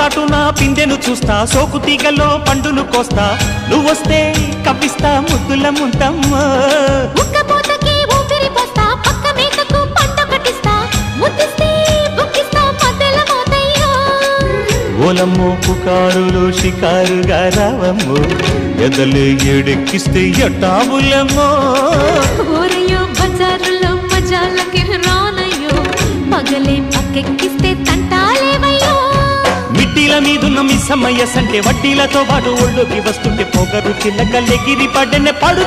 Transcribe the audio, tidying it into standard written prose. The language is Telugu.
చాటున పిందెను చూస్తా సోకు తీగలో పండును కోస్తా నువ్వొస్తే కప్పిస్తా ముద్దుల ముంతమ్మ ఉక్కపోతకి ఊపిరి పోస్తా పక్క మేకకు పంట కట్టిస్తా ముద్దిస్తే బుక్కిస్తా మధ్యల మోతయ్యో ఓలమ్మో పుకారులు షికారుగా రావమ్మో ఎదలు ఎడెక్కిస్తే ఎట్టాబులమ్మో ఊరయ్యో బజారులో మజాలకి రానయ్యో పగలే పక్కెక్కిస్తే తంటాలేవయ్యో మిట్టిల మీదున్న మిస్సమ్మయ్య సంటే వడ్డీలతో పాటు ఒళ్ళోకి వస్తుంటే పొగరు చిల్లకల్లెగిరి పడ్డనే పడు